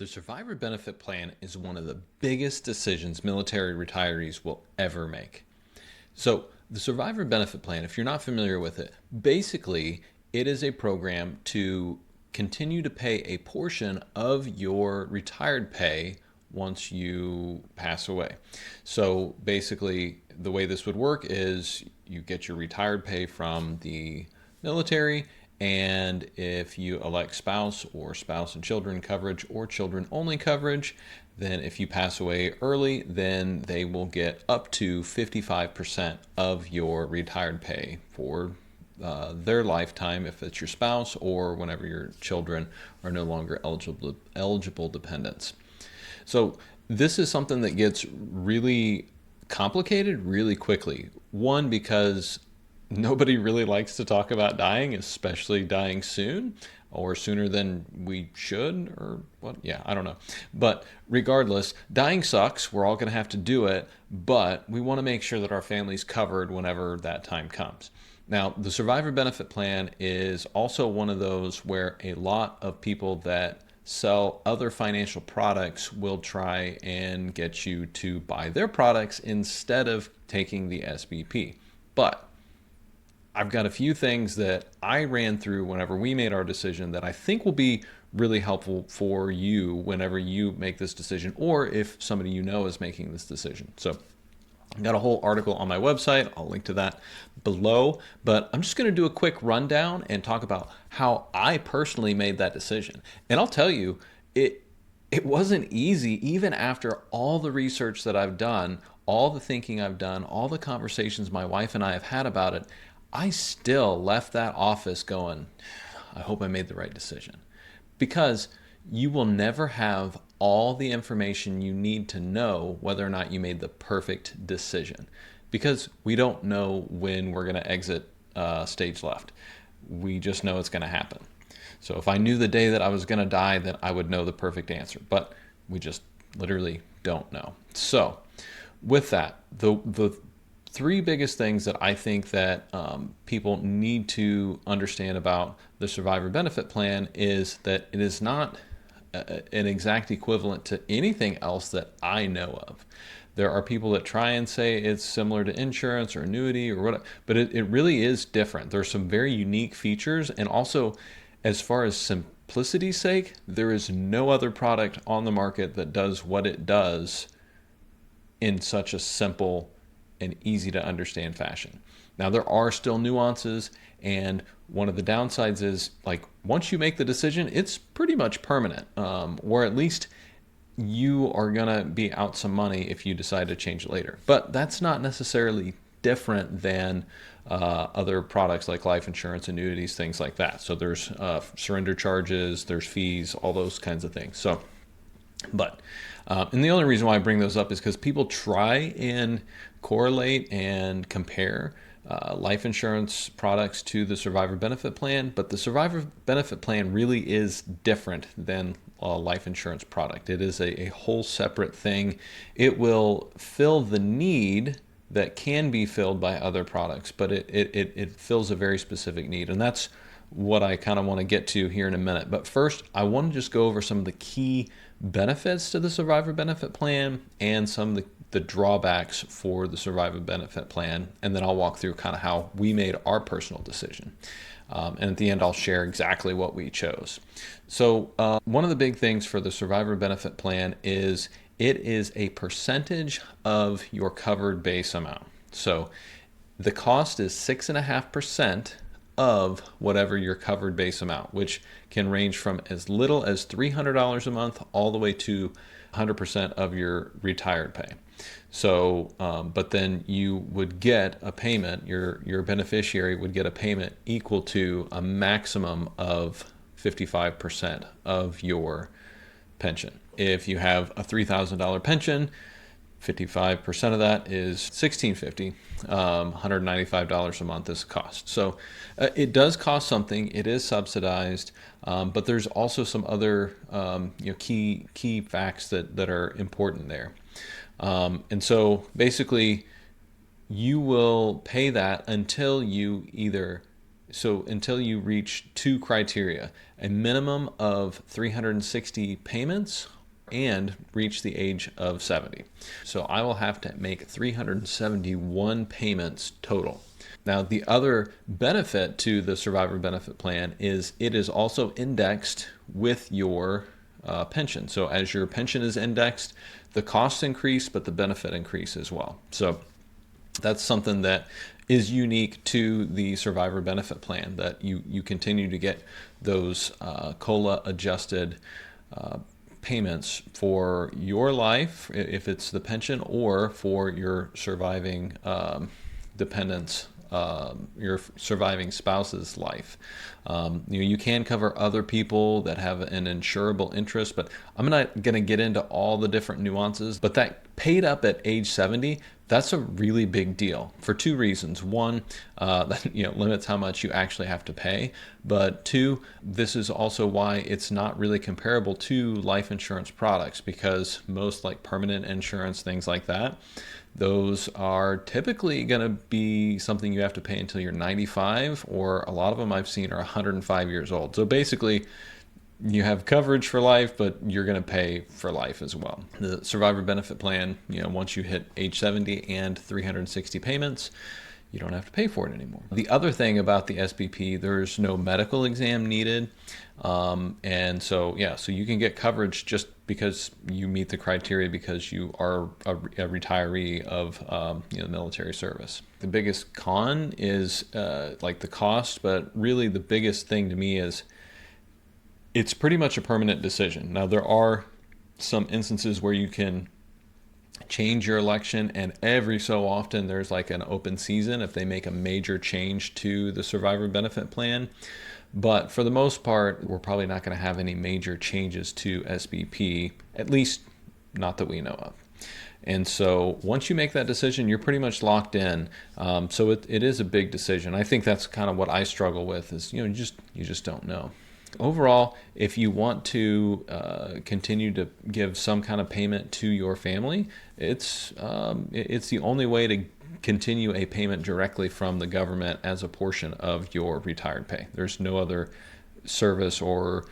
The survivor benefit plan is one of the biggest decisions military retirees will ever make. So, the survivor benefit plan, if you're not familiar with it, basically it is a program to continue to pay a portion of your retired pay once you pass away. So, basically, the way this would work is you get your retired pay from the military, and if you elect spouse or spouse and children coverage or children only coverage, then if you pass away early, then they will get up to 55% of your retired pay for their lifetime if it's your spouse or whenever your children are no longer eligible dependents. So this is something that gets really complicated really quickly. One, because nobody really likes to talk about dying, especially dying soon or sooner than we should, or what? Yeah, I don't know. But regardless, dying sucks. We're all going to have to do it, but we want to make sure that our family's covered whenever that time comes. Now, the survivor benefit plan is also one of those where a lot of people that sell other financial products will try and get you to buy their products instead of taking the SBP. But I've got a few things that I ran through whenever we made our decision that I think will be really helpful for you whenever you make this decision, or if somebody you know is making this decision. So I've got a whole article on my website. I'll link to that below, but I'm just going to do a quick rundown and talk about how I personally made that decision. And I'll tell you, it wasn't easy, even after all the research that I've done, all the thinking I've done, all the conversations my wife and I have had about it. I still left that office going, I hope I made the right decision. Because you will never have all the information you need to know whether or not you made the perfect decision. Because we don't know when we're going to exit stage left. We just know it's going to happen. So if I knew the day that I was going to die, then I would know the perfect answer. But we just literally don't know. So with that, the three biggest things that I think that people need to understand about the survivor benefit plan is that it is not an exact equivalent to anything else that I know of. There are people that try and say it's similar to insurance or annuity or whatever, but it really is different. There's some very unique features, and also as far as simplicity's sake, there is no other product on the market that does what it does in such a simple and easy to understand fashion. Now, there are still nuances, and one of the downsides is, like, once you make the decision, it's pretty much permanent, or at least you are gonna be out some money if you decide to change it later. But that's not necessarily different than other products like life insurance, annuities, things like that. So there's surrender charges, there's fees, all those kinds of things. So, but and the only reason why I bring those up is because people try and correlate and compare life insurance products to the survivor benefit plan, but the survivor benefit plan really is different than a life insurance product. It is a whole separate thing. It will fill the need that can be filled by other products, but it fills a very specific need, and that's what I kind of want to get to here in a minute. But first, I want to just go over some of the key benefits to the survivor benefit plan and some of the drawbacks for the survivor benefit plan, and then I'll walk through kind of how we made our personal decision. And at the end, I'll share exactly what we chose. So one of the big things for the survivor benefit plan is it is a percentage of your covered base amount. So the cost is 6.5% of whatever your covered base amount, which can range from as little as $300 a month all the way to 100% of your retired pay. So, but then you would get a payment, your beneficiary would get a payment equal to a maximum of 55% of your pension. If you have a $3,000 pension, 55% of that is $1,650. $195 a month is the cost. So it does cost something. It is subsidized, but there's also some other key facts that are important there. And so basically, you will pay that until you either So until you reach two criteria, a minimum of 360 payments and reach the age of 70. So I will have to make 371 payments total. Now, the other benefit to the survivor benefit plan is it is also indexed with your pension. So as your pension is indexed, the costs increase, but the benefit increase as well. So that's something that is unique to the survivor benefit plan, that you continue to get those COLA adjusted payments for your life, if it's the pension, or for your surviving dependents, your surviving spouse's life. You can cover other people that have an insurable interest, but I'm not going to get into all the different nuances. But that paid up at age 70, that's a really big deal for two reasons. One, that limits how much you actually have to pay. But two, this is also why it's not really comparable to life insurance products, because most like permanent insurance, things like that, those are typically going to be something you have to pay until you're 95, or a lot of them I've seen are 105 years old. So basically, you have coverage for life, but you're going to pay for life as well. The survivor benefit plan, once you hit age 70 and 360 payments, you don't have to pay for it anymore. The other thing about the SBP, there's no medical exam needed. And so you can get coverage just because you meet the criteria, because you are a retiree of military service. The biggest con is like the cost, but really the biggest thing to me is it's pretty much a permanent decision. Now, there are some instances where you can change your election, and every so often there's like an open season if they make a major change to the survivor benefit plan. But for the most part, we're probably not going to have any major changes to SBP, at least not that we know of. And so once you make that decision, you're pretty much locked in. So it is a big decision. I think that's kind of what I struggle with, is you just don't know. Overall, if you want to continue to give some kind of payment to your family, it's the only way to continue a payment directly from the government as a portion of your retired pay. There's no other service or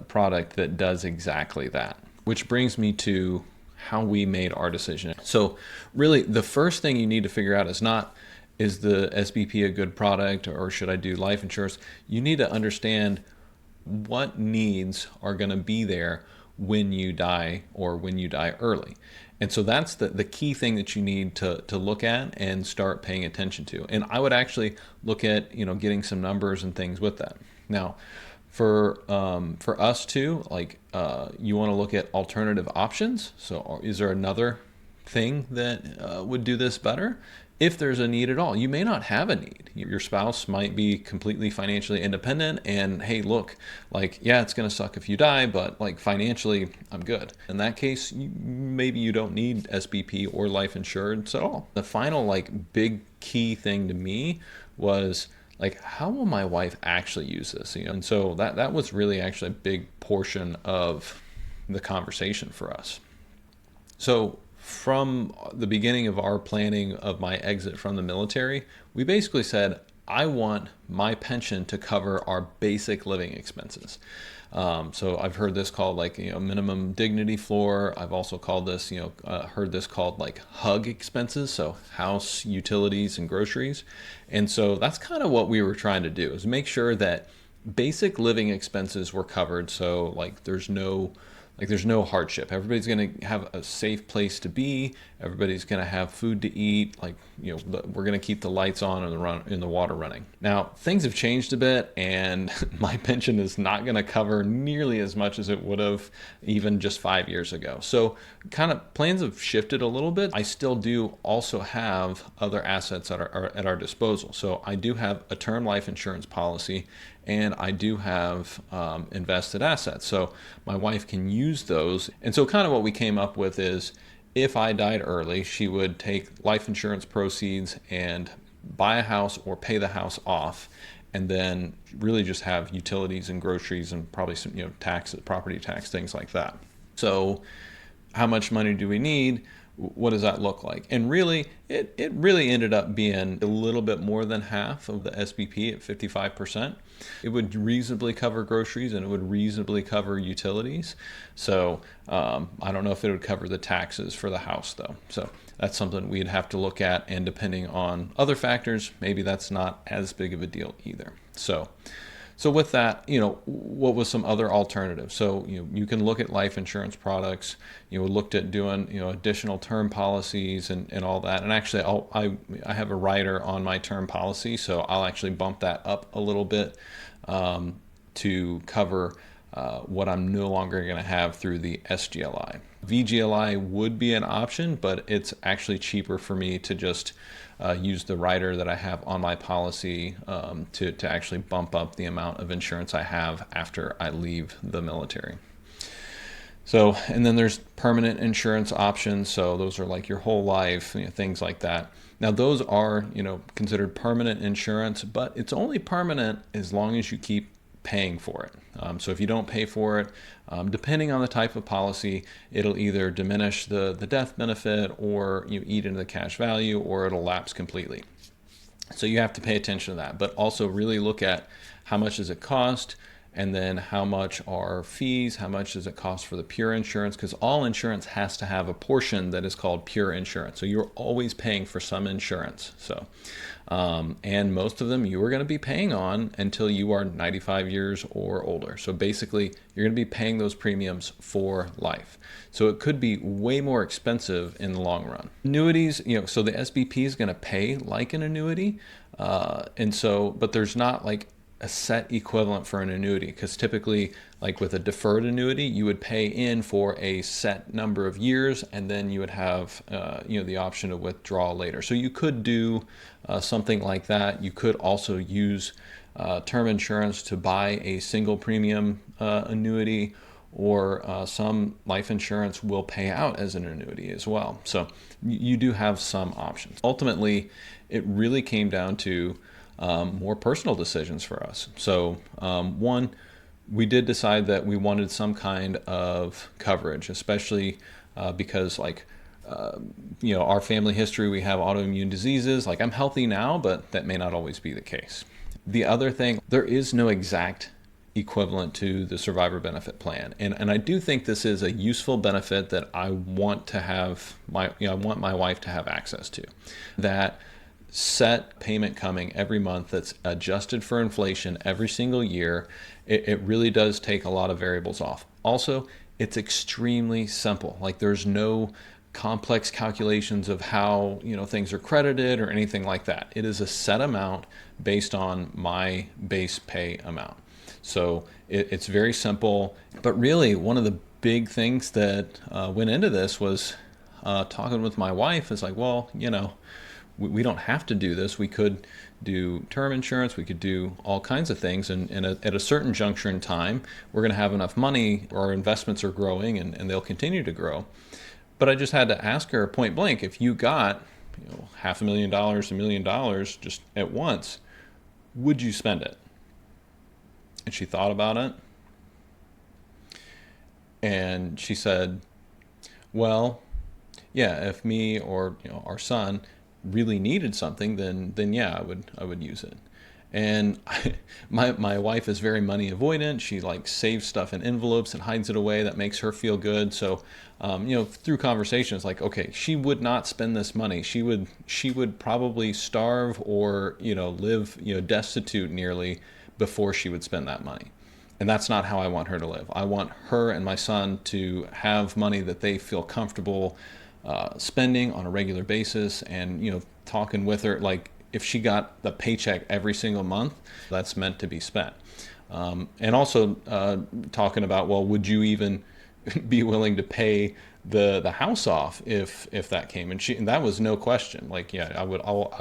product that does exactly that. Which brings me to how we made our decision. So really, the first thing you need to figure out is not, is the SBP a good product, or should I do life insurance? You need to understand what needs are going to be there when you die, or when you die early. And so that's the key thing that you need to look at and start paying attention to. And I would actually look at getting some numbers and things with that. Now, for us too, like you want to look at alternative options. So is there another thing that would do this better? If there's a need at all. You may not have a need. Your spouse might be completely financially independent, and hey, look, like, yeah, it's going to suck if you die, but like financially, I'm good. In that case, maybe you don't need SBP or life insurance at all. The final like big key thing to me was like, how will my wife actually use this? And so that was really actually a big portion of the conversation for us. So from the beginning of our planning of my exit from the military, we basically said, I want my pension to cover our basic living expenses. So I've heard this called like, minimum dignity floor. I've also called this, heard this called like HUG expenses. So house, utilities, and groceries. And so that's kind of what we were trying to do, is make sure that basic living expenses were covered. So like there's no hardship. Everybody's going to have a safe place to be. Everybody's going to have food to eat. Like, we're going to keep the lights on and the water running. Now, things have changed a bit, and my pension is not going to cover nearly as much as it would have even just 5 years ago. So kind of plans have shifted a little bit. I still do also have other assets at our disposal. So I do have a term life insurance policy, and I do have invested assets. So my wife can use those. And so kind of what we came up with is, if I died early, she would take life insurance proceeds and buy a house or pay the house off, and then really just have utilities and groceries and probably some taxes, property tax, things like that. So how much money do we need? what does that look like? And really, it really ended up being a little bit more than half of the SBP at 55%. It would reasonably cover groceries and it would reasonably cover utilities. So I don't know if it would cover the taxes for the house though. So that's something we'd have to look at, and depending on other factors, maybe that's not as big of a deal either. So with that, what was some other alternatives? So, you can look at life insurance products. Looked at doing, additional term policies and all that. And actually, I have a rider on my term policy, so I'll actually bump that up a little bit to cover what I'm no longer going to have through the SGLI. VGLI would be an option, but it's actually cheaper for me to just use the rider that I have on my policy to actually bump up the amount of insurance I have after I leave the military. So, and then there's permanent insurance options. So those are like your whole life, things like that. Now those are, considered permanent insurance, but it's only permanent as long as you keep paying for it. So if you don't pay for it, depending on the type of policy, it'll either diminish the death benefit, or you eat into the cash value, or it'll lapse completely. So you have to pay attention to that, but also really look at how much does it cost, and then how much are fees, how much does it cost for the pure insurance, because all insurance has to have a portion that is called pure insurance. So you're always paying for some insurance. So, and most of them you are going to be paying on until you are 95 years or older. So basically, you're going to be paying those premiums for life. So it could be way more expensive in the long run. Annuities, so the SBP is going to pay like an annuity, but there's not like a set equivalent for an annuity, because typically, like with a deferred annuity, you would pay in for a set number of years, and then you would have the option to withdraw later. So you could do something like that. You could also use term insurance to buy a single premium annuity, or some life insurance will pay out as an annuity as well. So you do have some options. Ultimately, it really came down to more personal decisions for us. So one, we did decide that we wanted some kind of coverage, especially because our family history, we have autoimmune diseases. Like, I'm healthy now, but that may not always be the case. The other thing, there is no exact equivalent to the survivor benefit plan. And I do think this is a useful benefit that I want to have I want my wife to have access to. That set payment coming every month that's adjusted for inflation every single year. It really does take a lot of variables off. Also, it's extremely simple. Like, there's no complex calculations of how things are credited or anything like that. It is a set amount based on my base pay amount. So it's very simple. But really, one of the big things that went into this was talking with my wife. Is like, well, we don't have to do this. We could do term insurance. We could do all kinds of things. And at a certain juncture in time, we're going to have enough money. Our investments are growing, and they'll continue to grow. But I just had to ask her point blank, if you got $500,000, $1 million just at once, would you spend it? And she thought about it. And she said, well, yeah, if me or our son really needed something, then yeah, I would use it. And my wife is very money avoidant. She saves stuff in envelopes and hides it away. That makes her feel good. So through conversations, okay, she would not spend this money. She would probably starve or live destitute nearly before she would spend that money. And that's not how I want her to live. I want her and my son to have money that they feel comfortable spending on a regular basis, and talking with her, if she got the paycheck every single month, that's meant to be spent. And also talking about, well, would you even be willing to pay the house off if that came? And that was no question. Yeah, I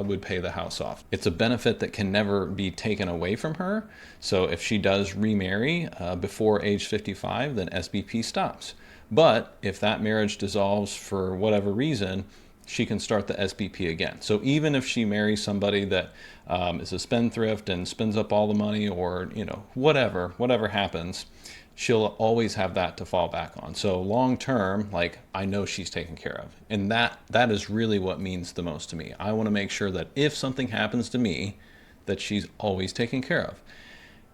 would pay the house off. It's a benefit that can never be taken away from her. So if she does remarry before age 55, then SBP stops. But if that marriage dissolves for whatever reason, she can start the SBP again. So even if she marries somebody that is a spendthrift and spends up all the money, or whatever happens, she'll always have that to fall back on. So long term, like, I know she's taken care of. And that is really what means the most to me. I want to make sure that if something happens to me, that she's always taken care of.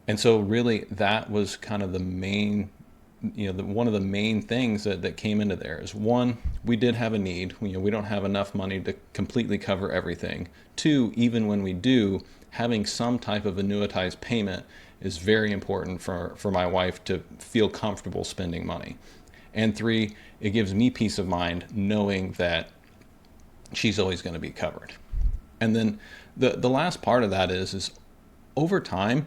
And so really that was kind of the main, one of the main things that came into there is, one, we did have a need. We don't have enough money to completely cover everything. Two, even when we do, having some type of annuitized payment is very important for my wife to feel comfortable spending money. And three, it gives me peace of mind knowing that she's always going to be covered. And then the last part of that is over time,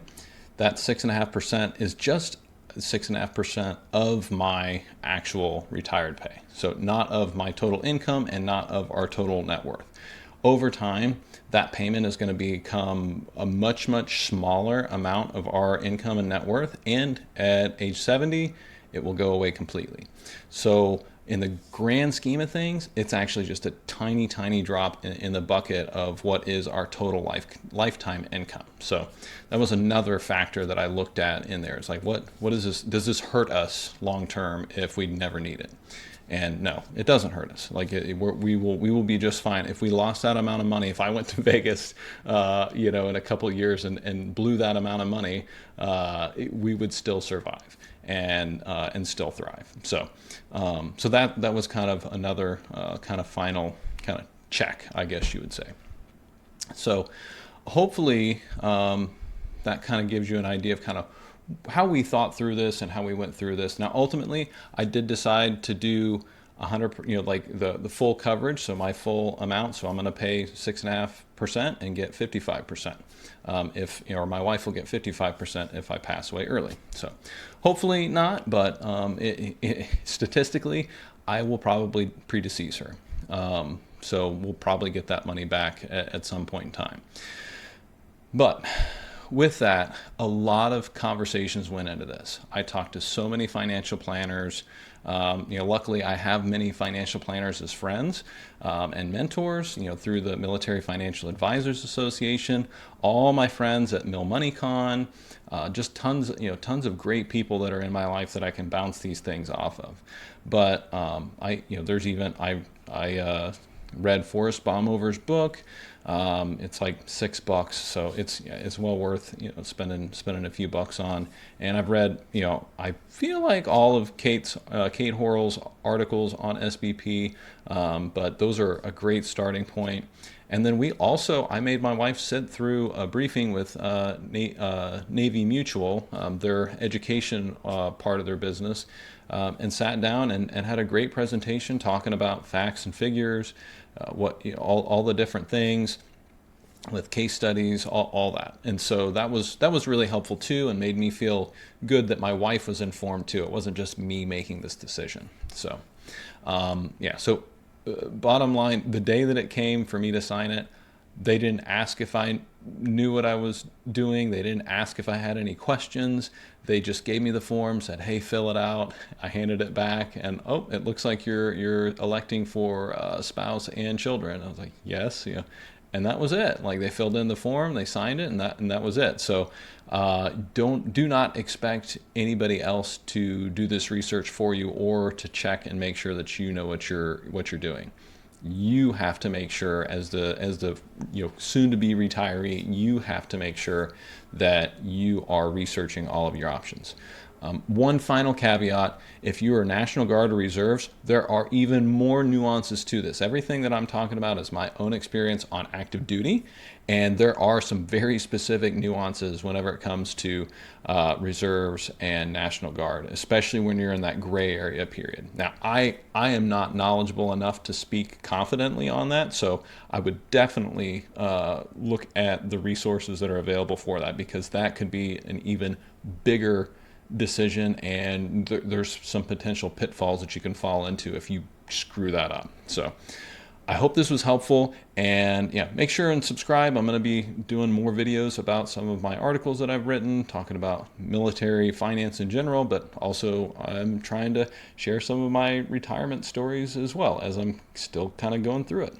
that 6.5% is just 6.5% of my actual retired pay. So not of my total income and not of our total net worth. Over time, that payment is going to become a much, much smaller amount of our income and net worth. And at age 70, it will go away completely. So in the grand scheme of things, it's actually just a tiny, tiny drop in the bucket of what is our total lifetime income. So that was another factor that I looked at in there. It's like, what is this? Does this hurt us long term if we never need it? And no, it doesn't hurt us. Like we will be just fine. If we lost that amount of money, if I went to Vegas, in a couple of years and blew that amount of money, we would still survive and still thrive. So that was kind of another kind of final kind of check, I guess you would say. So hopefully that kind of gives you an idea of kind of how we thought through this and how we went through this. Now, ultimately, I did decide to do 100, like the full coverage, so my full amount. So I'm going to pay 6.5% and get 55%. Or my wife will get 55% if I pass away early. So hopefully not, but statistically, I will probably predecease her. So we'll probably get that money back at some point in time. But with that, a lot of conversations went into this. I talked to so many financial planners. Luckily, I have many financial planners as friends and mentors, through the Military Financial Advisors Association, all my friends at Mill Money Con, just tons of great people that are in my life that I can bounce these things off of. But I read Forrest Baumover's book. It's like $6, so it's well worth spending a few bucks on. And I've read I feel like all of Kate Horrell's articles on SBP, but those are a great starting point. And then I made my wife sit through a briefing with Navy Mutual, their education part of their business, and sat down and had a great presentation talking about facts and figures, all the different things with case studies, all that. And so that was really helpful too, and made me feel good that my wife was informed too. It wasn't just me making this decision. So bottom line, the day that it came for me to sign it, they didn't ask if I knew what I was doing. They didn't ask if I had any questions. They just gave me the form, said, "Hey, fill it out." I handed it back, and it looks like you're electing for spouse and children. I was like, "Yes," and that was it. Like, they filled in the form, they signed it, and that was it. So do not expect anybody else to do this research for you or to check and make sure that you know what you're doing. You have to make sure, as the soon to be retiree, you have to make sure that you are researching all of your options. One final caveat: if you are National Guard or Reserves, there are even more nuances to this. Everything that I'm talking about is my own experience on active duty, and there are some very specific nuances whenever it comes to Reserves and National Guard, especially when you're in that gray area period. Now, I am not knowledgeable enough to speak confidently on that, so I would definitely look at the resources that are available for that, because that could be an even bigger decision, and there's some potential pitfalls that you can fall into if you screw that up. So I hope this was helpful, and make sure and subscribe. I'm going to be doing more videos about some of my articles that I've written, talking about military finance in general, but also I'm trying to share some of my retirement stories as well, as I'm still kind of going through it.